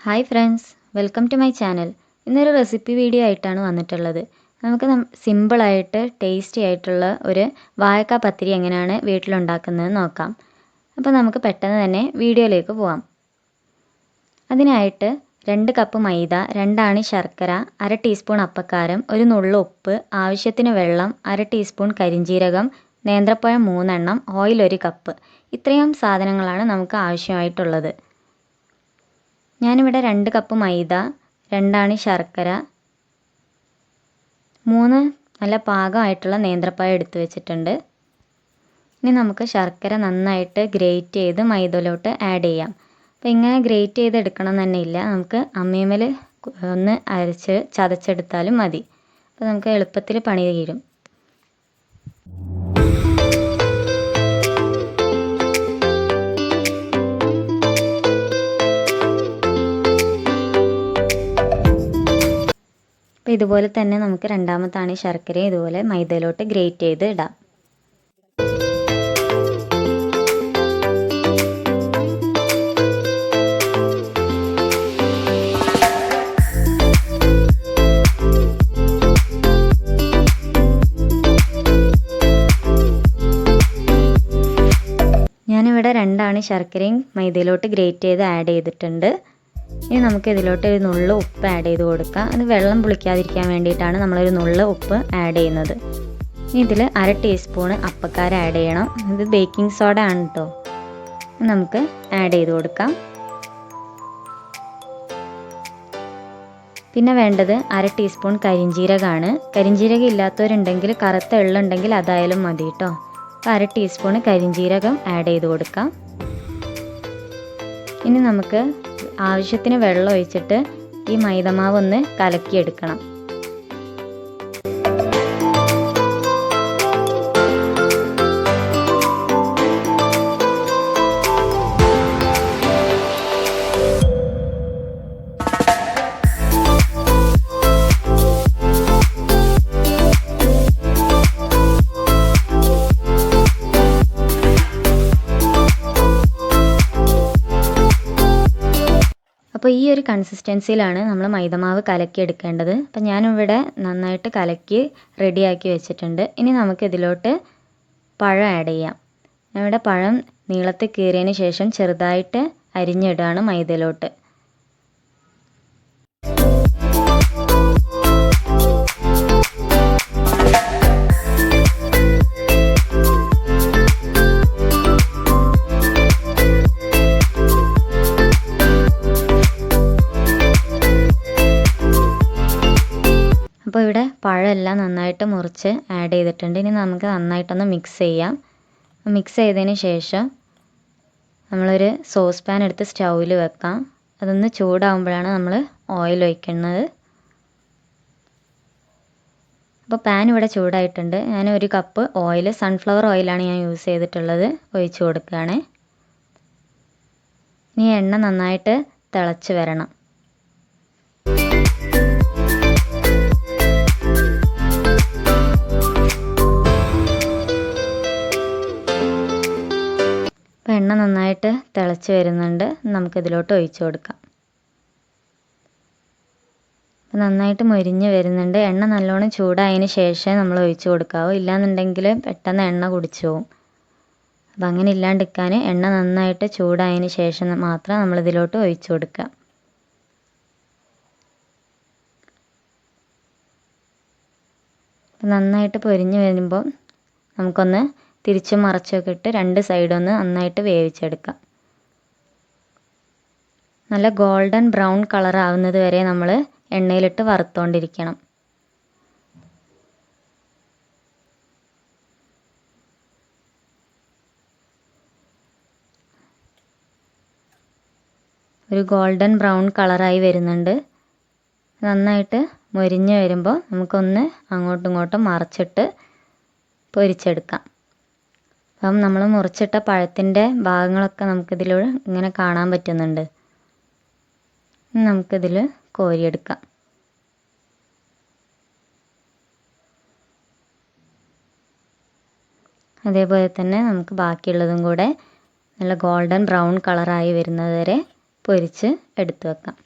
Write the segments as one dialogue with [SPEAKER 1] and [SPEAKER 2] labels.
[SPEAKER 1] Hi friends, welcome to my channel. ഇന്നൊരു recipe video ആയിട്ടാണ് വന്നിട്ടുള്ളത്. നമുക്ക് സിമ്പിളായിട്ട് ടേസ്റ്റി ആയിട്ടുള്ള ഒരു വാഴക്ക പത്തിരി എങ്ങനെയാണ് വീട്ടിലുണ്ടാക്കുന്നത് നോക്കാം. അപ്പോൾ നമുക്ക് പെട്ടെന്ന് തന്നെ വീഡിയോയിലേക്ക് പോവാം. അതിനായിട്ട് 2 കപ്പ് മൈദ, 2 ആണി ശർക്കര, 1/2 ടീസ്പൂൺ അപ്പക്കാരം, ഒരു നുള്ളു ഉപ്പ്, ആവശ്യത്തിന് വെള്ളം, 1/2 ടീസ്പൂൺ കരിഞ്ജീരകം, നേന്ത്രപ്പഴം 3 എണ്ണം, ഓയിൽ 1 കപ്പ്. ഇത്രയും സാധനങ്ങളാണ് നമുക്ക് ആവശ്യമായിട്ടുള്ളത്. ഞാനിവിടെ 2 കപ്പ് മൈദ, 2 ആണി ശർക്കര, 3 നല്ല പാകമായിട്ടുള്ള നേന്ത്രപ്പഴം എടുത്തു വെച്ചിട്ടുണ്ട്. ഇനി നമുക്ക് ശർക്കര നന്നായിട്ട് ഗ്രേറ്റ് ചെയ്ത് മൈദയിലോട്ട് ആഡ് ചെയ്യാം. അപ്പോൾ ഇങ്ങനെ ഗ്രേറ്റ് ചെയ്തെടുക്കണം തന്നെ ഇല്ല, നമുക്ക് അമ്മിയമേൽ ഒന്ന് ചതച്ചെടുത്താലും മതി. അപ്പോൾ നമുക്ക് എളുപ്പത്തിൽ പണി തീരും. അപ്പോൾ ഇതുപോലെ തന്നെ നമുക്ക് രണ്ടാമത്തെ ആണി ശർക്കര ഇതുപോലെ മൈദയിലോട്ട് ഗ്രേറ്റ് ചെയ്ത് ഇടാം. ഞാനിവിടെ 2 ആണി ശർക്കരയും മൈദയിലോട്ട് ഗ്രേറ്റ് ചെയ്ത് ആഡ് ചെയ്തിട്ടുണ്ട്. ഇനി നമുക്ക് ഇതിലോട്ട് ഒരു നുള്ളു ഉപ്പ് ആഡ് ചെയ്ത് കൊടുക്കാം. അത് വെള്ളം പുളിക്കാതിരിക്കാൻ വേണ്ടിയിട്ടാണ് നമ്മളൊരു നുള്ളു ഉപ്പ് ആഡ് ചെയ്യുന്നത്. ഇനി ഇതിൽ 1/2 ടീസ്പൂൺ അപ്പക്കാരം ആഡ് ചെയ്യണം. ഇത് ബേക്കിംഗ് സോഡ ആണ് കേട്ടോ. നമുക്ക് ആഡ് ചെയ്ത് കൊടുക്കാം. പിന്നെ വേണ്ടത് 1/2 ടീസ്പൂൺ കരിഞ്ജീരകമാണ്. കരിഞ്ജീരകം ഇല്ലാത്തവരുണ്ടെങ്കിൽ കറുത്ത എള്ളുണ്ടെങ്കിൽ അതായാലും മതി കേട്ടോ. അപ്പോൾ 1/2 ടീസ്പൂൺ കരിഞ്ജീരകം ആഡ് ചെയ്ത് കൊടുക്കാം. ഇനി നമുക്ക് ആവശ്യത്തിന് വെള്ളം ഒഴിച്ചിട്ട് ഈ മൈദമാവ് ഒന്ന് കലക്കിയെടുക്കണം. അപ്പോൾ ഈ ഒരു കൺസിസ്റ്റൻസിയിലാണ് നമ്മൾ മൈദമാവ് കലക്കി എടുക്കേണ്ടത്. അപ്പോൾ ഞാനിവിടെ നന്നായിട്ട് കലക്കി റെഡിയാക്കി വെച്ചിട്ടുണ്ട്. ഇനി നമുക്കിതിലോട്ട് പഴം ആഡ് ചെയ്യാം. ഞാനിവിടെ പഴം നീളത്തിൽ കീറിയതിന് ശേഷം ചെറുതായിട്ട് അരിഞ്ഞിടുകയാണ് മൈദയിലോട്ട്. അപ്പോൾ ഇവിടെ പഴമെല്ലാം നന്നായിട്ട് മുറിച്ച് ആഡ് ചെയ്തിട്ടുണ്ട്. ഇനി നമുക്ക് നന്നായിട്ടൊന്ന് മിക്സ് ചെയ്യാം. മിക്സ് ചെയ്തതിന് ശേഷം നമ്മളൊരു സോസ് പാൻ എടുത്ത് സ്റ്റൗവിൽ വെക്കാം. അതൊന്ന് ചൂടാകുമ്പോഴാണ് നമ്മൾ ഓയിൽ ഒഴിക്കുന്നത്. അപ്പോൾ പാൻ ഇവിടെ ചൂടായിട്ടുണ്ട്. ഞാൻ 1 കപ്പ് ഓയിൽ, സൺഫ്ലവർ ഓയിലാണ് ഞാൻ യൂസ് ചെയ്തിട്ടുള്ളത്, ഒഴിച്ച് കൊടുക്കുകയാണ്. ഇനി എണ്ണ നന്നായിട്ട് തിളച്ച് വരണം. എണ്ണ നന്നായിട്ട് തിളച്ച് വരുന്നുണ്ട്. നമുക്കിതിലോട്ട് ഒഴിച്ചു കൊടുക്കാം. നന്നായിട്ട് മൊരിഞ്ഞ് വരുന്നുണ്ട്. എണ്ണ നല്ലോണം ചൂടായതിന് ശേഷമേ നമ്മൾ ഒഴിച്ചു കൊടുക്കാവൂ, ഇല്ലാന്നുണ്ടെങ്കിൽ പെട്ടെന്ന് എണ്ണ കുടിച്ചു പോകും. അപ്പം അങ്ങനെ ഇല്ലാണ്ടിരിക്കാൻ എണ്ണ നന്നായിട്ട് ചൂടായതിന് ശേഷം മാത്രം നമ്മളിതിലോട്ട് ഒഴിച്ചു കൊടുക്കുക. നന്നായിട്ട് പൊരിഞ്ഞ് വരുമ്പോൾ നമുക്കൊന്ന് തിരിച്ചും മറച്ചൊക്കെ ഇട്ട് 2 സൈഡൊന്ന് നന്നായിട്ട് വേവിച്ചെടുക്കാം. നല്ല ഗോൾഡൻ ബ്രൗൺ കളർ ആവുന്നത് വരെ നമ്മൾ എണ്ണയിലിട്ട് വറുത്തുകൊണ്ടിരിക്കണം. ഒരു ഗോൾഡൻ ബ്രൗൺ കളറായി വരുന്നുണ്ട്. നന്നായിട്ട് മൊരിഞ്ഞ് വരുമ്പോൾ നമുക്കൊന്ന് അങ്ങോട്ടും ഇങ്ങോട്ടും മറച്ചിട്ട് പൊരിച്ചെടുക്കാം. അപ്പം നമ്മൾ മുറിച്ചിട്ട പഴത്തിൻ്റെ ഭാഗങ്ങളൊക്കെ നമുക്കിതിലൂടെ ഇങ്ങനെ കാണാൻ പറ്റുന്നുണ്ട്. നമുക്കിതിൽ കോരിയെടുക്കാം. അതേപോലെ തന്നെ നമുക്ക് ബാക്കിയുള്ളതും കൂടെ നല്ല ഗോൾഡൻ ബ്രൗൺ കളറായി വരുന്നത് വരെ പൊരിച്ച് എടുത്തു വെക്കാം.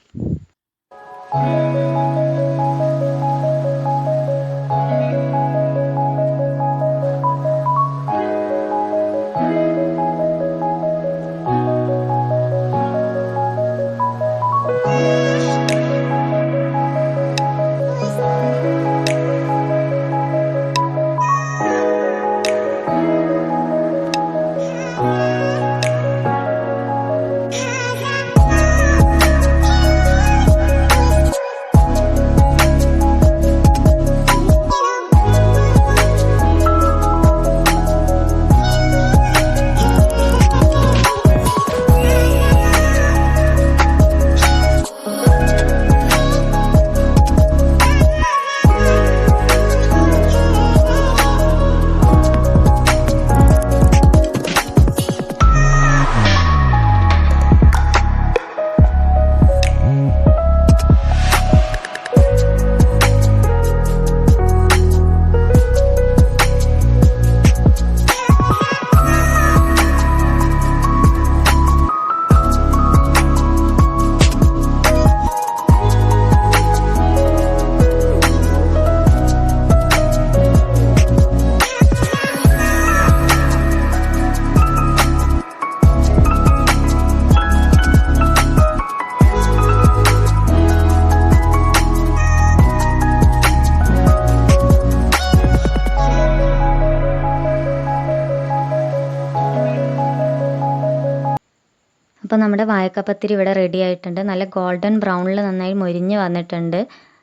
[SPEAKER 1] അപ്പോൾ നമ്മുടെ വാഴക്കപ്പത്തിരി ഇവിടെ റെഡി ആയിട്ടുണ്ട്. നല്ല ഗോൾഡൻ ബ്രൗണിൽ നന്നായി മൊരിഞ്ഞ് വന്നിട്ടുണ്ട്.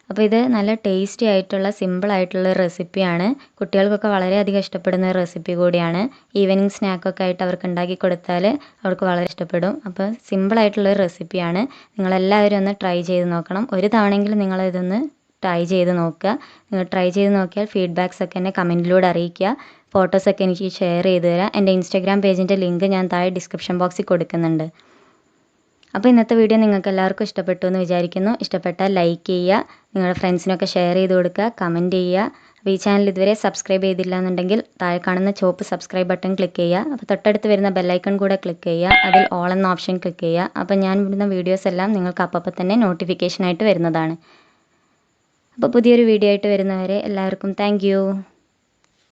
[SPEAKER 1] അപ്പോൾ ഇത് നല്ല ടേസ്റ്റി ആയിട്ടുള്ള സിമ്പിൾ ആയിട്ടുള്ള റെസിപ്പിയാണ്. കുട്ടികൾക്കൊക്കെ വളരെയധികം ഇഷ്ടപ്പെടുന്ന ഒരു റെസിപ്പി കൂടിയാണ്. ഈവനിങ് സ്നാക്കൊക്കെ ആയിട്ട് അവർക്ക് ഉണ്ടാക്കി കൊടുത്താൽ അവർക്ക് വളരെ ഇഷ്ടപ്പെടും. അപ്പോൾ സിമ്പിൾ ആയിട്ടുള്ള ഒരു റെസിപ്പിയാണ്. നിങ്ങളെല്ലാവരും ഒന്ന് ട്രൈ ചെയ്ത് നോക്കണം. ഒരു തവണയെങ്കിലും നിങ്ങളിതൊന്ന് ട്രൈ ചെയ്ത് നോക്കുക. നിങ്ങൾ ട്രൈ ചെയ്ത് നോക്കിയാൽ ഫീഡ്ബാക്സ് ഒക്കെ എന്നെ കമൻറ്റിലൂടെ അറിയിക്കുക. ഫോട്ടോസൊക്കെ എനിക്ക് ഷെയർ ചെയ്ത് തരാം. എൻ്റെ ഇൻസ്റ്റാഗ്രാം പേജിൻ്റെ ലിങ്ക് ഞാൻ താഴെ ഡിസ്ക്രിപ്ഷൻ ബോക്സിൽ കൊടുക്കുന്നുണ്ട്. അപ്പോൾ ഇന്നത്തെ വീഡിയോ നിങ്ങൾക്ക് എല്ലാവർക്കും ഇഷ്ടപ്പെട്ടു എന്ന് വിചാരിക്കുന്നു. ഇഷ്ടപ്പെട്ടാൽ ലൈക്ക് ചെയ്യുക, നിങ്ങളുടെ ഫ്രണ്ട്സിനൊക്കെ ഷെയർ ചെയ്ത് കൊടുക്കുക, കമൻറ്റ് ചെയ്യുക. അപ്പോൾ ഈ ചാനൽ ഇതുവരെ സബ്സ്ക്രൈബ് ചെയ്തില്ല എന്നുണ്ടെങ്കിൽ താഴെ കാണുന്ന ചുവപ്പ് സബ്സ്ക്രൈബ് ബട്ടൺ ക്ലിക്ക് ചെയ്യുക. അപ്പോൾ തൊട്ടടുത്ത് വരുന്ന ബെല്ലൈക്കൺ കൂടെ ക്ലിക്ക് ചെയ്യുക. അതിൽ ഓൾ എന്ന ഓപ്ഷൻ ക്ലിക്ക് ചെയ്യുക. അപ്പോൾ ഞാൻ വിടുന്ന വീഡിയോസ് എല്ലാം നിങ്ങൾക്ക് അപ്പോൾ തന്നെ നോട്ടിഫിക്കേഷനായിട്ട് വരുന്നതാണ്. അപ്പോൾ പുതിയൊരു വീഡിയോ ആയിട്ട് വരുന്നവരെ എല്ലാവർക്കും താങ്ക്